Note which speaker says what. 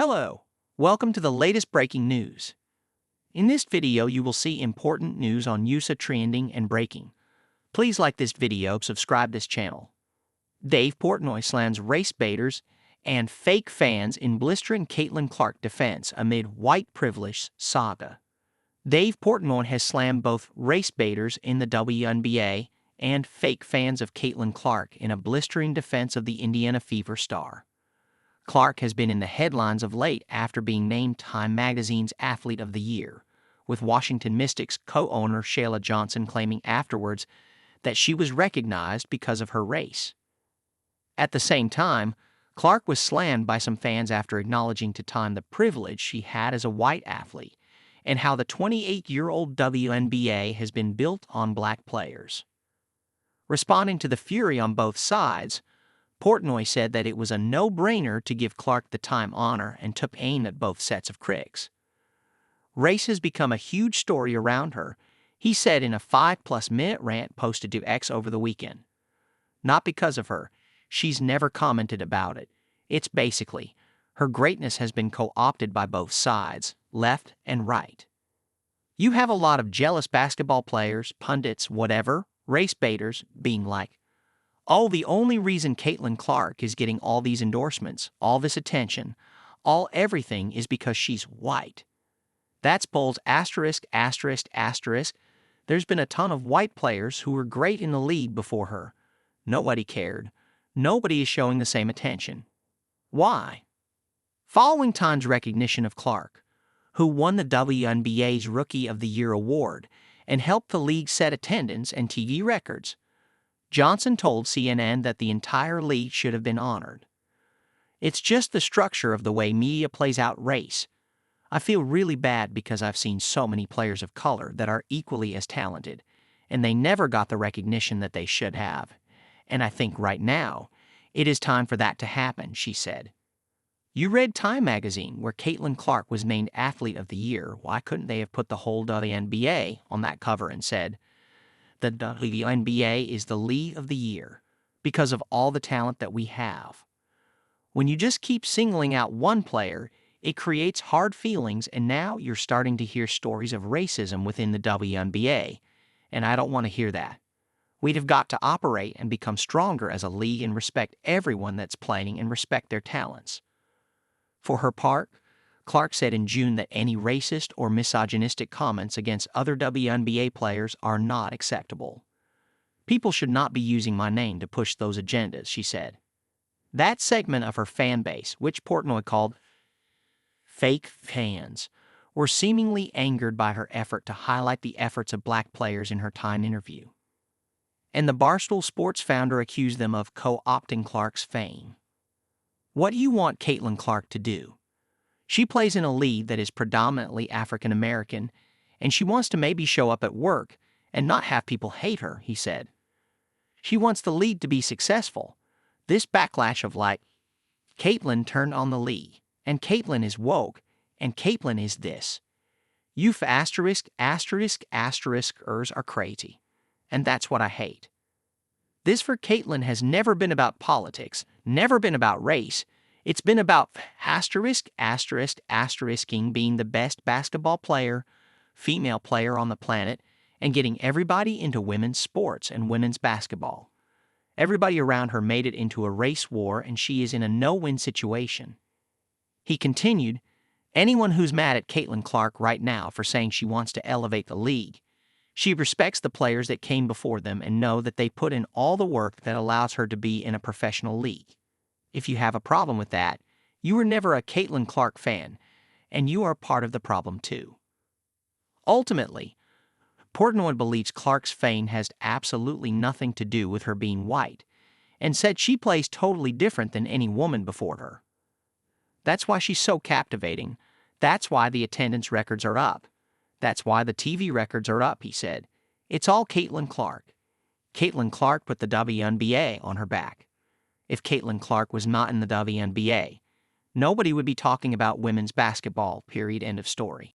Speaker 1: Hello, welcome to the latest breaking news. In this video, you will see important news on USA trending and breaking. Please like this video, subscribe this channel. Dave Portnoy slams race baiters and fake fans in blistering Caitlin Clark defense amid white privilege saga. Dave Portnoy has slammed both race baiters in the WNBA and fake fans of Caitlin Clark in a blistering defense of the Indiana Fever star. Clark has been in the headlines of late after being named Time Magazine's Athlete of the Year, with Washington Mystics co-owner Shayla Johnson claiming afterwards that she was recognized because of her race. At the same time, Clark was slammed by some fans after acknowledging to Time the privilege she had as a white athlete and how the 28-year-old WNBA has been built on black players. Responding to the fury on both sides, Portnoy said that it was a no-brainer to give Clark the Time honor and took aim at both sets of critics. Race has become a huge story around her, he said in a 5-plus-minute rant posted to X over the weekend. Not because of her. She's never commented about it. It's basically, her greatness has been co-opted by both sides, left and right. You have a lot of jealous basketball players, pundits, whatever, race baiters, being like, oh, the only reason Caitlin Clark is getting all these endorsements, all this attention, all everything is because she's white. That's Bulls *****. There's been a ton of white players who were great in the league before her. Nobody cared. Nobody is showing the same attention. Why? Following Time's recognition of Clark, who won the WNBA's Rookie of the Year award and helped the league set attendance and TV records, Johnson told CNN that the entire league should have been honored. It's just the structure of the way media plays out race. I feel really bad because I've seen so many players of color that are equally as talented, and they never got the recognition that they should have. And I think right now, it is time for that to happen, she said. You read Time magazine where Caitlin Clark was named Athlete of the Year. Why couldn't they have put the whole WNBA on that cover and said, the WNBA is the league of the year because of all the talent that we have. When you just keep singling out one player, it creates hard feelings, and now you're starting to hear stories of racism within the WNBA, and I don't want to hear that. We'd have got to operate and become stronger as a league and respect everyone that's playing and respect their talents. For her part, Clark said in June that any racist or misogynistic comments against other WNBA players are not acceptable. People should not be using my name to push those agendas, she said. That segment of her fan base, which Portnoy called fake fans, were seemingly angered by her effort to highlight the efforts of black players in her Time interview. And the Barstool Sports founder accused them of co-opting Clark's fame. What do you want Caitlin Clark to do? She plays in a league that is predominantly African American, and she wants to maybe show up at work and not have people hate her, he said. She wants the league to be successful. This backlash of like, Caitlin turned on the league, and Caitlin is woke, and Caitlin is this. You *****ers are crazy, and that's what I hate. This for Caitlin has never been about politics, never been about race. It's been about *****ing being the best basketball player, female player on the planet, and getting everybody into women's sports and women's basketball. Everybody around her made it into a race war, and she is in a no-win situation. He continued, anyone who's mad at Caitlin Clark right now for saying she wants to elevate the league, she respects the players that came before them and know that they put in all the work that allows her to be in a professional league. If you have a problem with that, you were never a Caitlin Clark fan, and you are part of the problem too. Ultimately, Portnoy believes Clark's fame has absolutely nothing to do with her being white, and said she plays totally different than any woman before her. That's why she's so captivating. That's why the attendance records are up. That's why the TV records are up, he said. It's all Caitlin Clark. Caitlin Clark put the WNBA on her back. If Caitlin Clark was not in the WNBA, nobody would be talking about women's basketball, period, end of story.